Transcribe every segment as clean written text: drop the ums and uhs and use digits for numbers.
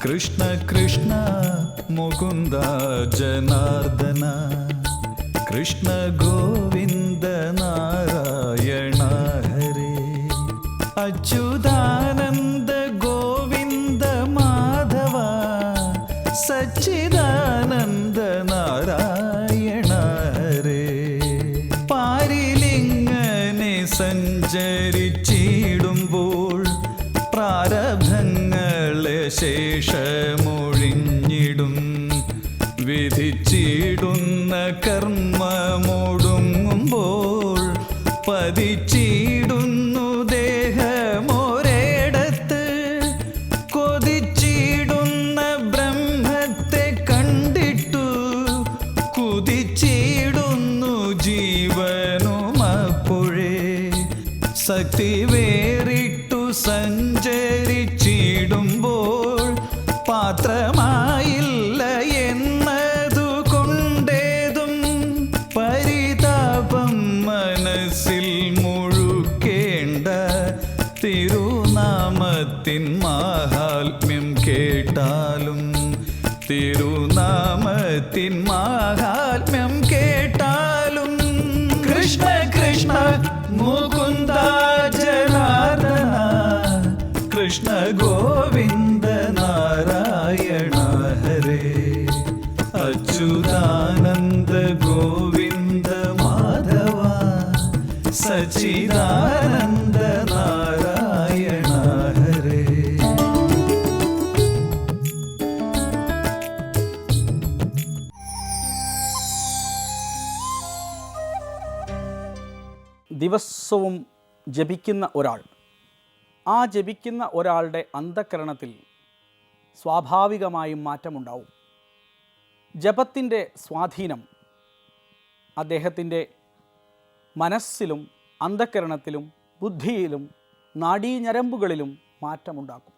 കൃഷ്ണ കൃഷ്ണ മുകുന്ദ ജനാർദ്ദന കൃഷ്ണ ഗോവിന്ദ നാരായണ ഹരേ അച്യുതാനന്ദ ഗോവിന്ദ മാധവ സച്ചിദാനന്ദ നാരായണ ഹരേ പാരിലിങ്ങനെ സഞ്ചരിച്ചിടുമ്പോൾ പ്രാരബ്ധങ്ങളെ ശേഷമൊഴിഞ്ഞിടും വിധിച്ചിടുന്ന കർമ്മമൊടുങ്ങുമ്പോൾ പതിച്ചിടുന്നു ദേഹമൊരിടത്ത് കൊതിച്ചിടുന്ന ബ്രഹ്മത്തെ കണ്ടിട്ടു കുതിച്ചിടുന്നു ജീവനുമപ്പോഴേ ശക്തി വേറിട്ടു സഞ്ചരിച്ചിടുമ്പോൾ പാത്രമായില്ല എന്നതു കൊണ്ടേതും പരിതാപം മനസ്സിൽ മുഴുക്കേണ്ട തിരുനാമത്തിൻ മാഹാത്മ്യം കേട്ടാലും തിരുനാമത്തിൻ മാഹാത്മ്യം കേട്ടാലും കൃഷ്ണ കൃഷ്ണ മുകുന്ദ ജനാർദ്ദന കൃഷ്ണ ഗോവിന്ദ നാരായണ ഹരേ അച്യുതാനന്ദ ഗോവിന്ദ മാധവ സച്ചിദാനന്ദ നാരായണ ഹരേ. ദിവസവും ജപിക്കുന്ന ഒരാൾ, ആ ജപിക്കുന്ന ഒരാളുടെ അന്ധഃകരണത്തിൽ സ്വാഭാവികമായും മാറ്റമുണ്ടാവും. ജപത്തിൻ്റെ സ്വാധീനം അദ്ദേഹത്തിൻ്റെ മനസ്സിലും അന്ധഃകരണത്തിലും ബുദ്ധിയിലും നാഡീഞരമ്പുകളിലും മാറ്റമുണ്ടാക്കും.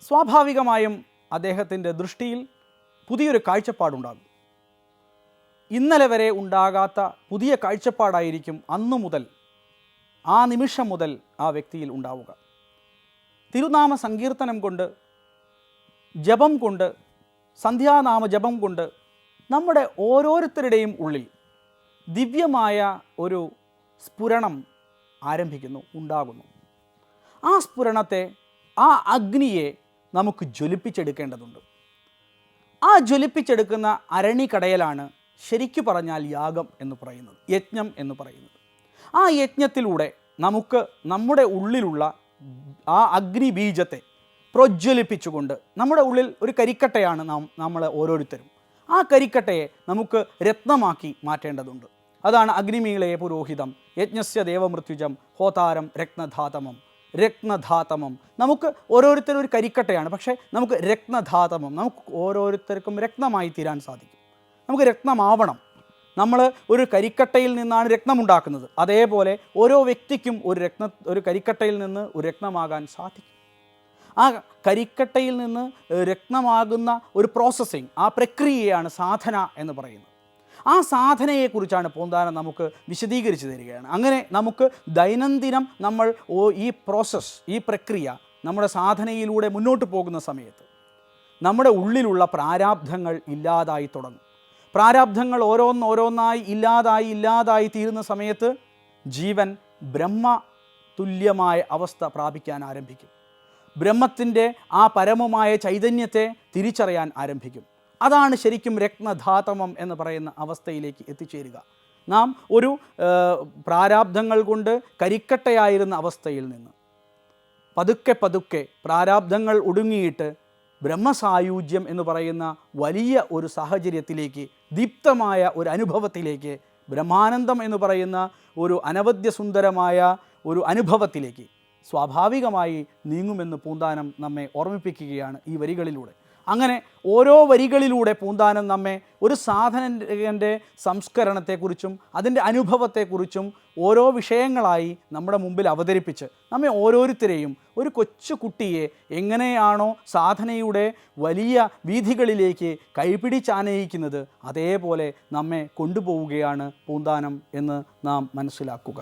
സ്വാഭാവികമായും അദ്ദേഹത്തിൻ്റെ ദൃഷ്ടിയിൽ പുതിയൊരു കാഴ്ചപ്പാടുണ്ടാകും. ഇന്നലെ വരെ ഉണ്ടാകാത്ത പുതിയ കാഴ്ചപ്പാടായിരിക്കും അന്നു മുതൽ, ആ നിമിഷം മുതൽ ആ വ്യക്തിയിൽ ഉണ്ടാവുക. തിരുനാമ സങ്കീർത്തനം കൊണ്ട്, ജപം കൊണ്ട്, സന്ധ്യാനാമ ജപം കൊണ്ട് നമ്മുടെ ഓരോരുത്തരുടെയും ഉള്ളിൽ ദിവ്യമായ ഒരു സ്ഫുരണം ആരംഭിക്കുന്നു, ഉണ്ടാകുന്നു. ആ സ്ഫുരണത്തെ, ആ അഗ്നിയെ നമുക്ക് ജ്വലിപ്പിച്ചെടുക്കേണ്ടതുണ്ട്. ആ ജ്വലിപ്പിച്ചെടുക്കുന്ന അരണിക്കടയലാണ് ശരിക്കു പറഞ്ഞാൽ യാഗം എന്ന് പറയുന്നത്, യജ്ഞം എന്ന് പറയുന്നത്. ആ യജ്ഞത്തിലൂടെ നമുക്ക് നമ്മുടെ ഉള്ളിലുള്ള ആ അഗ്നിബീജത്തെ പ്രജ്വലിപ്പിച്ചുകൊണ്ട്, നമ്മുടെ ഉള്ളിൽ ഒരു കരിക്കട്ടയാണ് നമ്മൾ ഓരോരുത്തരും. ആ കരിക്കട്ടയെ നമുക്ക് രത്നമാക്കി മാറ്റേണ്ടതുണ്ട്. അതാണ് അഗ്നിമീളയെ പുരോഹിതം യജ്ഞസ്യ ദേവമൃത്യുജം ഹോതാരം രത്നധാതമം. രത്നധാതമം നമുക്ക് ഓരോരുത്തരും ഒരു കരിക്കട്ടയാണ്, പക്ഷേ നമുക്ക് രത്നധാതമം, നമുക്ക് ഓരോരുത്തർക്കും രത്നമായി തീരാൻ സാധിക്കും. നമുക്ക് രത്നമാവണം. നമ്മൾ ഒരു കരിക്കട്ടയിൽ നിന്നാണ് രത്നമുണ്ടാക്കുന്നത്. അതേപോലെ ഓരോ വ്യക്തിക്കും ഒരു കരിക്കട്ടയിൽ നിന്ന് ഒരു രത്നമാകാൻ സാധിക്കും. ആ കരിക്കട്ടയിൽ നിന്ന് രത്നമാകുന്ന ഒരു പ്രോസസ്സിങ്, ആ പ്രക്രിയയാണ് സാധന എന്ന് പറയുന്നത്. ആ സാധനയെക്കുറിച്ചാണ് പൂന്താനം നമുക്ക് വിശദീകരിച്ച് തരികയാണ്. അങ്ങനെ നമുക്ക് ദൈനംദിനം നമ്മൾ ഈ പ്രോസസ്സ്, ഈ പ്രക്രിയ നമ്മുടെ സാധനയിലൂടെ മുന്നോട്ട് പോകുന്ന സമയത്ത് നമ്മുടെ ഉള്ളിലുള്ള പ്രാരാബ്ധങ്ങൾ ഇല്ലാതായി തുടങ്ങും. പ്രാരാബ്ധങ്ങൾ ഓരോന്നോരോന്നായി ഇല്ലാതായി തീരുന്ന സമയത്ത് ജീവൻ ബ്രഹ്മ തുല്യമായ അവസ്ഥ പ്രാപിക്കാൻ ആരംഭിക്കും. ബ്രഹ്മത്തിൻ്റെ ആ പരമമായ ചൈതന്യത്തെ തിരിച്ചറിയാൻ ആരംഭിക്കും. അതാണ് ശരിക്കും രത്നധാതമം എന്ന് പറയുന്ന അവസ്ഥയിലേക്ക് എത്തിച്ചേരുക. നാം ഒരു പ്രാരാബ്ധങ്ങൾ കൊണ്ട് കരിക്കട്ടയായിരുന്ന അവസ്ഥയിൽ നിന്ന് പതുക്കെ പതുക്കെ പ്രാരാബ്ധങ്ങൾ ഒടുങ്ങിയിട്ട് ബ്രഹ്മസായുജ്യം എന്ന് പറയുന്ന വലിയ ഒരു സാഹചര്യത്തിലേക്ക്, ദീപ്തമായ ഒരു അനുഭവത്തിലേക്ക്, ബ്രഹ്മാനന്ദം എന്ന് പറയുന്ന ഒരു അനവദ്യസുന്ദരമായ ഒരു അനുഭവത്തിലേക്ക് സ്വാഭാവികമായി നീങ്ങുമെന്ന് പൂന്താനം നമ്മെ ഓർമ്മിപ്പിക്കുകയാണ് ഈ വരികളിലൂടെ. അങ്ങനെ ഓരോ വരികളിലൂടെ പൂന്താനം നമ്മെ ഒരു സാധനൻ്റെ സംസ്കരണത്തെക്കുറിച്ചും അതിൻ്റെ അനുഭവത്തെക്കുറിച്ചും ഓരോ വിഷയങ്ങളായി നമ്മുടെ മുമ്പിൽ അവതരിപ്പിച്ച് നമ്മെ ഓരോരുത്തരെയും, ഒരു കൊച്ചു കുട്ടിയെ എങ്ങനെയാണോ സാധനയുടെ വലിയ വീഥികളിലേക്ക് കൈപിടിച്ചാനയിക്കുന്നത്, അതേപോലെ നമ്മെ കൊണ്ടുപോവുകയാണ് പൂന്താനം എന്ന് നാം മനസ്സിലാക്കുക.